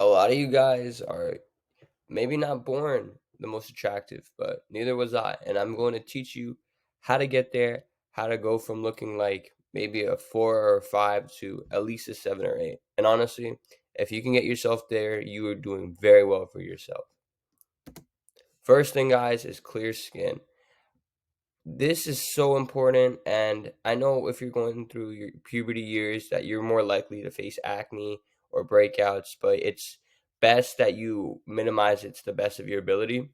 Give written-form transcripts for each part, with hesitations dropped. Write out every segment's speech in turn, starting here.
A lot of you guys are maybe not born the most attractive, but neither was I. And I'm going to teach you how to get there, how to go from looking like maybe a 4 or 5 to at least a 7 or 8. And honestly, if you can get yourself there, you are doing very well for yourself. First thing, guys, is clear skin. This is so important, and I know if you're going through your puberty years that you're more likely to face acne or breakouts, but it's best that you minimize it to the best of your ability.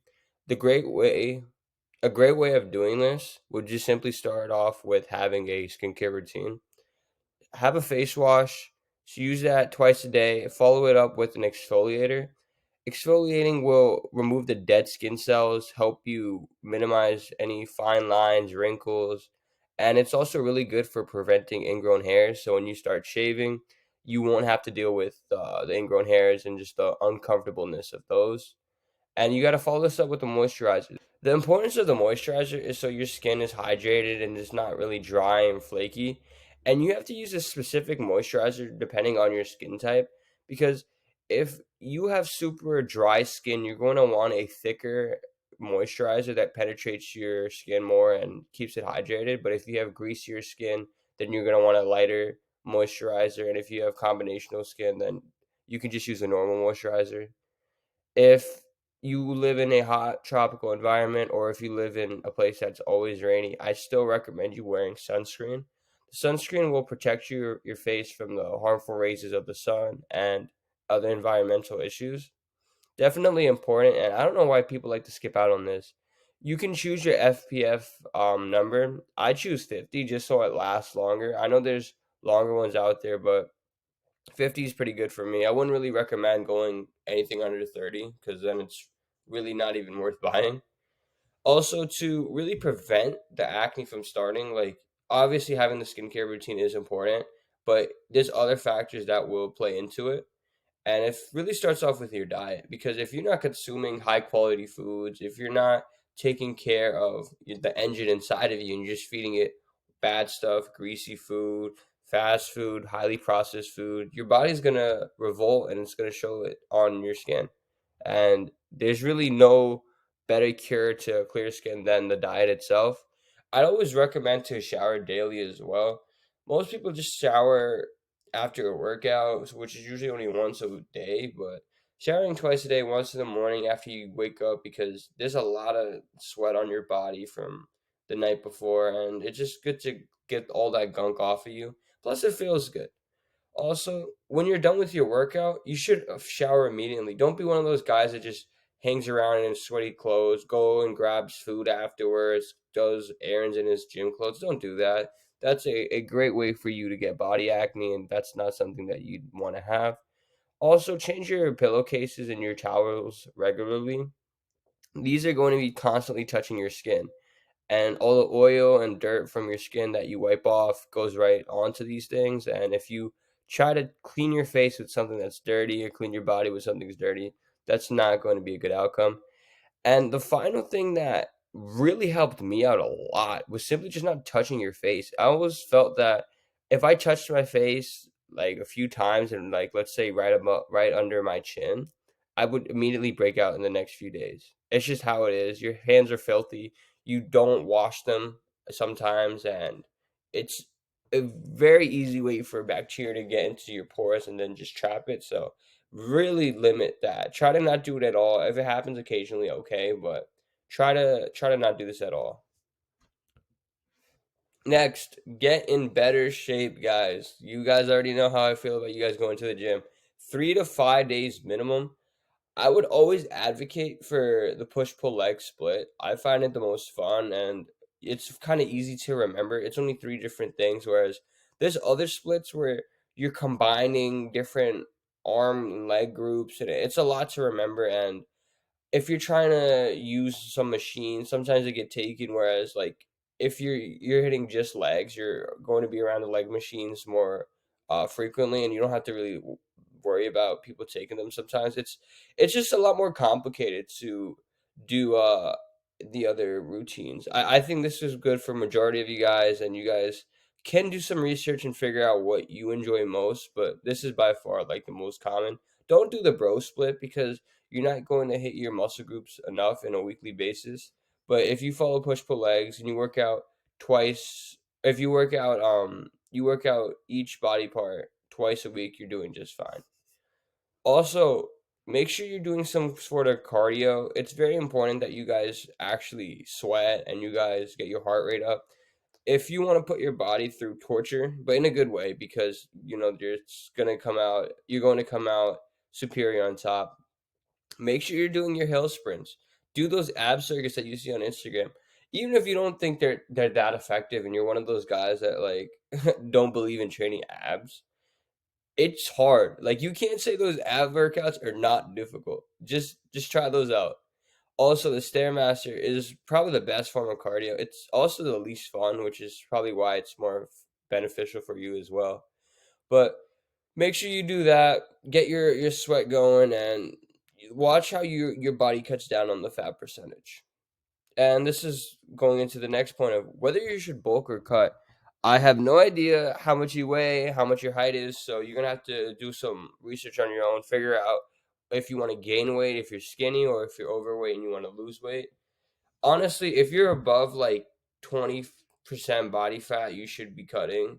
The great way A great way of doing this would just simply start off with having a skincare routine. Have a face wash, so use that twice a day, follow it up with an exfoliator. Exfoliating will remove the dead skin cells, help you minimize any fine lines, wrinkles, and it's also really good for preventing ingrown hairs. So when you start shaving, you won't have to deal with the ingrown hairs and just the uncomfortableness of those. And you got to follow this up with the moisturizer. The importance of the moisturizer is so your skin is hydrated and it's not really dry and flaky. And you have to use a specific moisturizer depending on your skin type, because if you have super dry skin, you're going to want a thicker moisturizer that penetrates your skin more and keeps it hydrated. But if you have greasier skin, then you're going to want a lighter moisturizer. And if you have combinational skin, then you can just use a normal moisturizer. If you live in a hot tropical environment or if you live in a place that's always rainy, I still recommend you wearing sunscreen. The sunscreen will protect your face from the harmful rays of the sun and other environmental issues. Definitely important, and I don't know why people like to skip out on this. You can choose your FPF number. I choose 50 just so it lasts longer. I know there's longer ones out there, but 50 is pretty good for me. I wouldn't really recommend going anything under 30 because then it's really not even worth buying. Also, to really prevent the acne from starting, like obviously having the skincare routine is important, but there's other factors that will play into it. And it really starts off with your diet, because if you're not consuming high quality foods, if you're not taking care of the engine inside of you and you're just feeding it bad stuff, greasy food, fast food, highly processed food, your body's going to revolt and it's going to show it on your skin. And there's really no better cure to clear skin than the diet itself. I'd always recommend to shower daily as well. Most people just shower after a workout, which is usually only once a day, but showering twice a day, once in the morning after you wake up, because there's a lot of sweat on your body from the night before, and it's just good to get all that gunk off of you. Plus, it feels good. Also, when you're done with your workout, you should shower immediately. Don't be one of those guys that just hangs around in sweaty clothes, go and grabs food afterwards, does errands in his gym clothes. Don't do that. That's a great way for you to get body acne, and that's not something that you'd want to have. Also, change your pillowcases and your towels regularly. These are going to be constantly touching your skin, and all the oil and dirt from your skin that you wipe off goes right onto these things. And if you try to clean your face with something that's dirty or clean your body with something that's dirty, that's not going to be a good outcome. And the final thing that really helped me out a lot was simply just not touching your face. I always felt that if I touched my face like a few times and like let's say right under my chin, I would immediately break out in the next few days. It's just how it is. Your hands are filthy. You don't wash them sometimes, and it's a very easy way for bacteria to get into your pores and then just trap it. So really limit that. Try to not do it at all. If it happens occasionally, okay, but try to not do this at all. Next, get in better shape, guys. You guys already know how I feel about you guys going to the gym. 3 to 5 days minimum. I would always advocate for the push pull leg split. I find it the most fun, and it's kind of easy to remember. It's only three different things, whereas there's other splits where you're combining different arm and leg groups, and it's a lot to remember. And if you're trying to use some machine, sometimes they get taken. Whereas like if you're hitting just legs, you're going to be around the leg machines more frequently, and you don't have to really worry about people taking them. Sometimes it's just a lot more complicated to do the other routines. I think this is good for majority of you guys, and you guys can do some research and figure out what you enjoy most. But this is by far like the most common. Don't do the bro split because you're not going to hit your muscle groups enough in a weekly basis. But if you follow push pull legs and you work out twice, if you work out each body part twice a week, you're doing just fine. Also, make sure you're doing some sort of cardio. It's very important that you guys actually sweat and you guys get your heart rate up. If you want to put your body through torture, but in a good way, because you're going to come out superior on top. Make sure you're doing your hill sprints. Do those ab circuits that you see on Instagram. Even if you don't think they're that effective and you're one of those guys that like don't believe in training abs, it's hard. Like you can't say those ab workouts are not difficult. Just try those out. Also, the Stairmaster is probably the best form of cardio. It's also the least fun, which is probably why it's more beneficial for you as well. But make sure you do that. Get your sweat going and watch how your body cuts down on the fat percentage. And this is going into the next point of whether you should bulk or cut. I have no idea how much you weigh, how much your height is, so you're gonna have to do some research on your own, figure out if you want to gain weight, if you're skinny, or if you're overweight and you want to lose weight. Honestly, if you're above like 20% body fat, you should be cutting.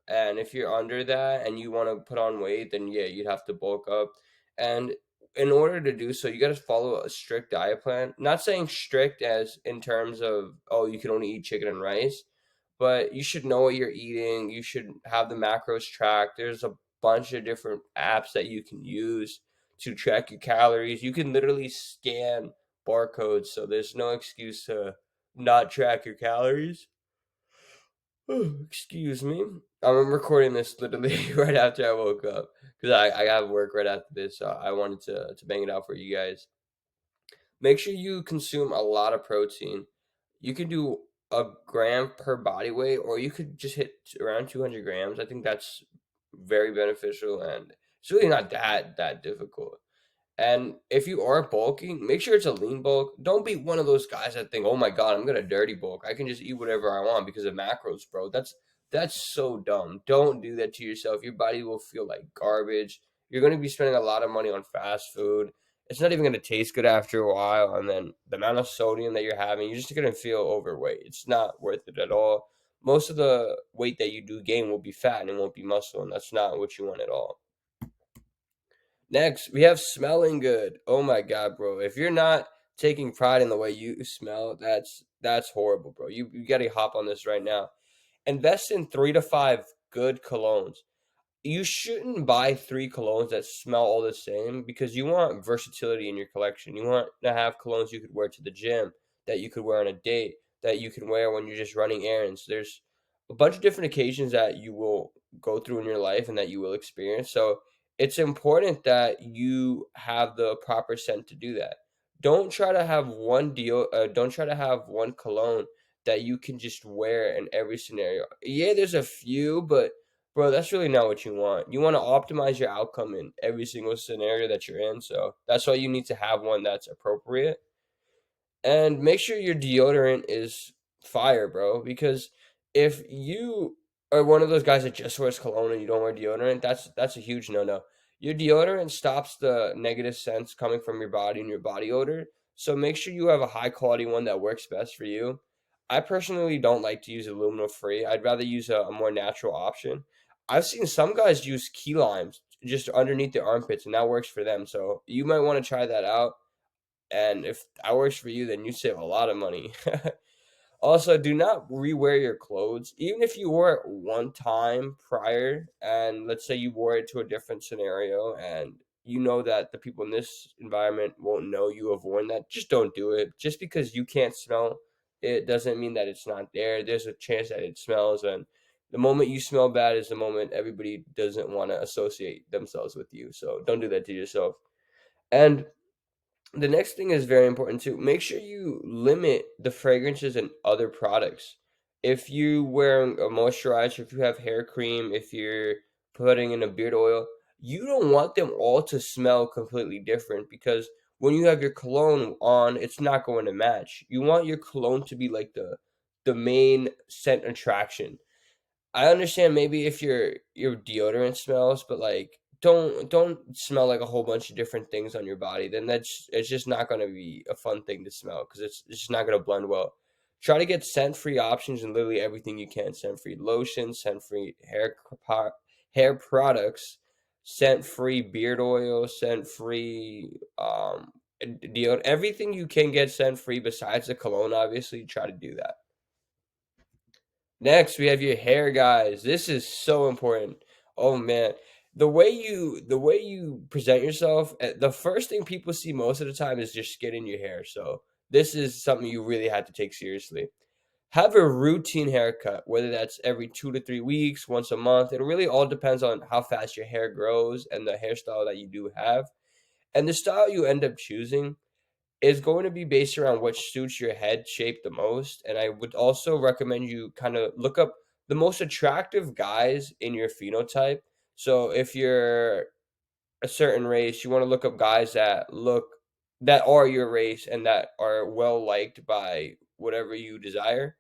And if you're under that and you want to put on weight, then yeah, you'd have to bulk up. And in order to do so, you got to follow a strict diet plan. Not saying strict as in terms of, oh, you can only eat chicken and rice, but you should know what you're eating. You should have the macros tracked. There's a bunch of different apps that you can use to track your calories. You can literally scan barcodes, so there's no excuse to not track your calories. Excuse me. I'm recording this literally right after I woke up because I got work right after this. So I wanted to bang it out for you guys. Make sure you consume a lot of protein. You can do a gram per body weight, or you could just hit around 200 grams. I think that's very beneficial, and it's really not that difficult. And if you are bulking, make sure it's a lean bulk. Don't be one of those guys that think, "Oh my God, I'm gonna dirty bulk. I can just eat whatever I want because of macros, bro." That's so dumb. Don't do that to yourself. Your body will feel like garbage. You're gonna be spending a lot of money on fast food. It's not even gonna taste good after a while, and then the amount of sodium that you're having, you're just gonna feel overweight. It's not worth it at all. Most of the weight that you do gain will be fat and it won't be muscle, and that's not what you want at all. Next, we have smelling good. Oh my God, bro. If you're not taking pride in the way you smell, that's horrible, bro. You got to hop on this right now. Invest in 3 to 5 good colognes. You shouldn't buy 3 colognes that smell all the same because you want versatility in your collection. You want to have colognes you could wear to the gym, that you could wear on a date, that you can wear when you're just running errands. There's a bunch of different occasions that you will go through in your life and that you will experience. So it's important that you have the proper scent to do that. Don't try to have one deal. Don't try to have one cologne that you can just wear in every scenario. Yeah, there's a few, but bro, that's really not what you want. You want to optimize your outcome in every single scenario that you're in. So that's why you need to have one that's appropriate. And make sure your deodorant is fire, bro. Because if you are one of those guys that just wears cologne and you don't wear deodorant, that's a huge no-no. Your deodorant stops the negative scents coming from your body and your body odor. So make sure you have a high quality one that works best for you. I personally don't like to use aluminum free. I'd rather use a more natural option. I've seen some guys use key limes just underneath their armpits, and that works for them. So you might want to try that out. And if that works for you, then you save a lot of money. Also, do not rewear your clothes. Even if you wore it one time prior, and let's say you wore it to a different scenario, and you know that the people in this environment won't know you have worn that, just don't do it. Just because you can't smell, it doesn't mean that it's not there. There's a chance that it smells, and the moment you smell bad is the moment everybody doesn't want to associate themselves with you. So don't do that to yourself. And the next thing is very important too. Make sure you limit the fragrances and other products. If you wearing a moisturizer, if you have hair cream, if you're putting in a beard oil, you don't want them all to smell completely different because when you have your cologne on, it's not going to match. You want your cologne to be like the main scent attraction. I understand maybe if your deodorant smells, but like don't smell like a whole bunch of different things on your body. Then that's it's just not going to be a fun thing to smell because it's just not going to blend well. Try to get scent free options in literally everything you can. Scent free lotion, scent free hair products, scent free beard oil, scent free deodorant. Everything you can get scent free besides the cologne. Obviously, try to do that. Next, we have your hair, guys. This is so important. Oh man, the way you present yourself, the first thing people see most of the time is your skin and your hair. So this is something you really have to take seriously. Have a routine haircut, whether that's every 2 to 3 weeks, once a month. It really all depends on how fast your hair grows and the hairstyle that you do have, and the style you end up choosing is going to be based around what suits your head shape the most. And I would also recommend you kind of look up the most attractive guys in your phenotype. So if you're a certain race, you want to look up guys that are your race and that are well liked by whatever you desire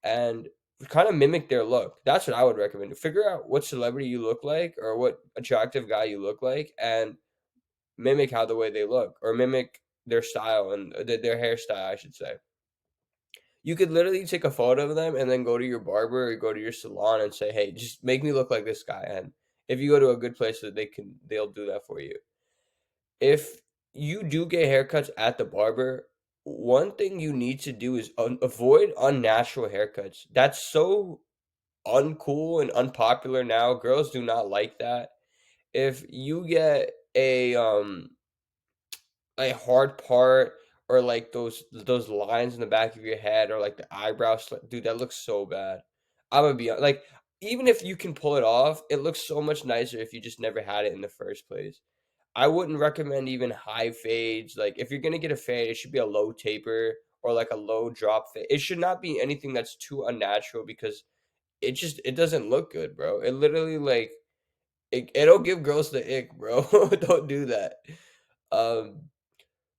and kind of mimic their look. That's what I would recommend. Figure out what celebrity you look like or what attractive guy you look like and mimic how the way they look or mimic their style and their hairstyle, I should say. You could literally take a photo of them and then go to your barber or go to your salon and say, "Hey, just make me look like this guy." And if you go to a good place, that they'll do that for you. If you do get haircuts at the barber, one thing you need to do is avoid unnatural haircuts. That's so uncool and unpopular now. Girls do not like that. If you get a hard part or like those lines in the back of your head or like the eyebrows, dude, that looks so bad. I'm gonna be like, even if you can pull it off, it looks so much nicer if you just never had it in the first place. I wouldn't recommend even high fades. Like if you're gonna get a fade, it should be a low taper or like a low drop fade. It should not be anything that's too unnatural because it doesn't look good, bro. It literally like it'll give girls the ick, bro. Don't do that. Um,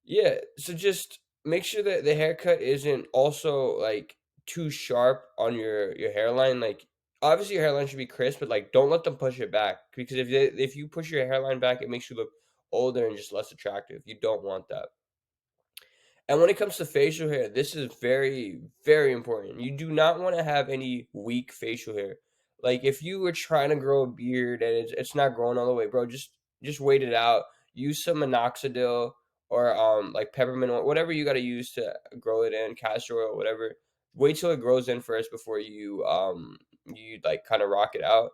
yeah, so just make sure that the haircut isn't also like too sharp on your hairline. Like obviously your hairline should be crisp, but like don't let them push it back because if you push your hairline back, it makes you look older and just less attractive. You don't want that. And when it comes to facial hair, this is very, very important. You do not want to have any weak facial hair. Like if you were trying to grow a beard and it's not growing all the way, bro, just wait it out. Use some minoxidil or like peppermint oil, whatever you got to use to grow it in, castor oil, whatever. Wait till it grows in first before you like kind of rock it out.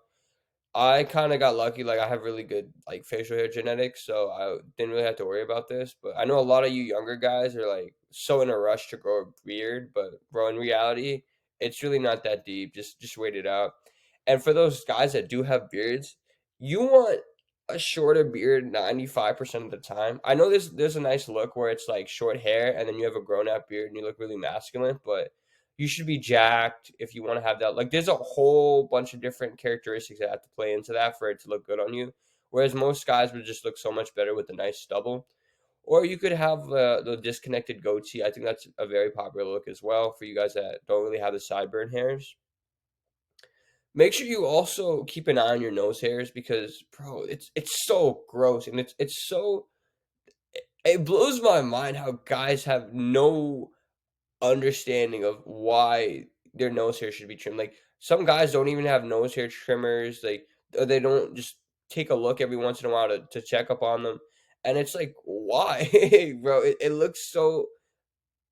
I kind of got lucky. Like I have really good like facial hair genetics, so I didn't really have to worry about this. But I know a lot of you younger guys are like so in a rush to grow a beard, but bro, in reality, it's really not that deep. Just wait it out. And for those guys that do have beards, you want a shorter beard 95% of the time. I know there's a nice look where it's like short hair and then you have a grown out beard and you look really masculine, but you should be jacked if you want to have that. Like, there's a whole bunch of different characteristics that have to play into that for it to look good on you. Whereas most guys would just look so much better with a nice stubble. Or you could have the disconnected goatee. I think that's a very popular look as well for you guys that don't really have the sideburn hairs. Make sure you also keep an eye on your nose hairs because, bro, it's so gross and it's so it blows my mind how guys have no understanding of why their nose hair should be trimmed. Like some guys don't even have nose hair trimmers. Like or they don't just take a look every once in a while to check up on them. And it's like, why, bro? It looks so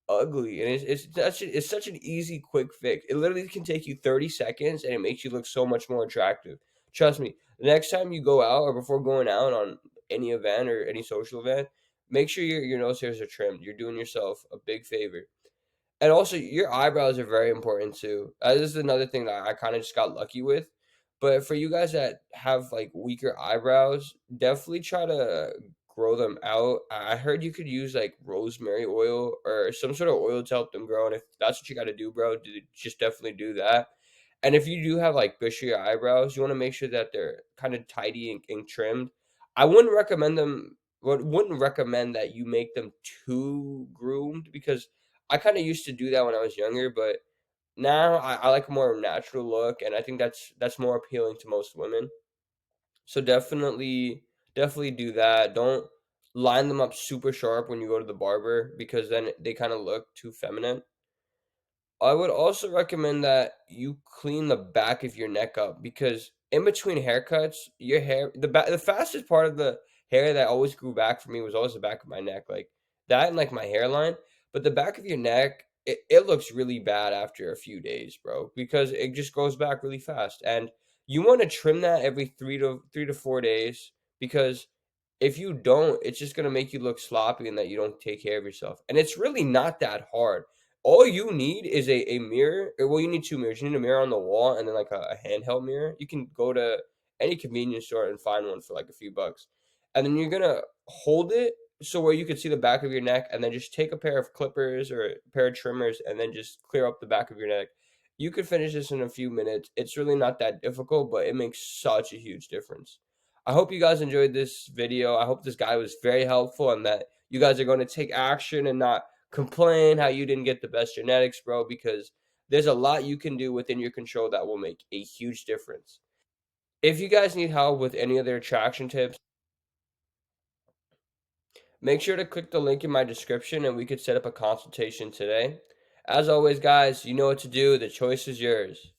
ugly, and it's such an easy, quick fix. It literally can take you 30 seconds, and it makes you look so much more attractive. Trust me. The next time you go out or before going out on any event or any social event, make sure your nose hairs are trimmed. You're doing yourself a big favor. And also, your eyebrows are very important too. This is another thing that I kind of just got lucky with. But for you guys that have like weaker eyebrows, definitely try to grow them out. I heard you could use like rosemary oil or some sort of oil to help them grow. And if that's what you got to do, bro, just definitely do that. And if you do have like bushier eyebrows, you want to make sure that they're kind of tidy and trimmed. I wouldn't recommend that you make them too groomed because I kind of used to do that when I was younger, but now I like a more natural look, and I think that's more appealing to most women. So definitely. definitely do that. Don't line them up super sharp when you go to the barber because then they kind of look too feminine. I would also recommend that you clean the back of your neck up because in between haircuts, your hair the fastest part of the hair that always grew back for me was always the back of my neck, like that and like my hairline. But the back of your neck, it looks really bad after a few days, bro, because it just goes back really fast. And you want to trim that every 3 to 4 days because if you don't, it's just gonna make you look sloppy and that you don't take care of yourself. And it's really not that hard. All you need is a mirror. Well, you need two mirrors. You need a mirror on the wall and then like a handheld mirror. You can go to any convenience store and find one for like a few bucks. And then you're gonna hold it so where you can see the back of your neck, and then just take a pair of clippers or a pair of trimmers and then just clear up the back of your neck. You could finish this in a few minutes. It's really not that difficult, but it makes such a huge difference. I hope you guys enjoyed this video. I hope this guy was very helpful and that you guys are going to take action and not complain how you didn't get the best genetics, bro, because there's a lot you can do within your control that will make a huge difference. If you guys need help with any other attraction tips, make sure to click the link in my description and we could set up a consultation today. As always, guys, you know what to do. The choice is yours.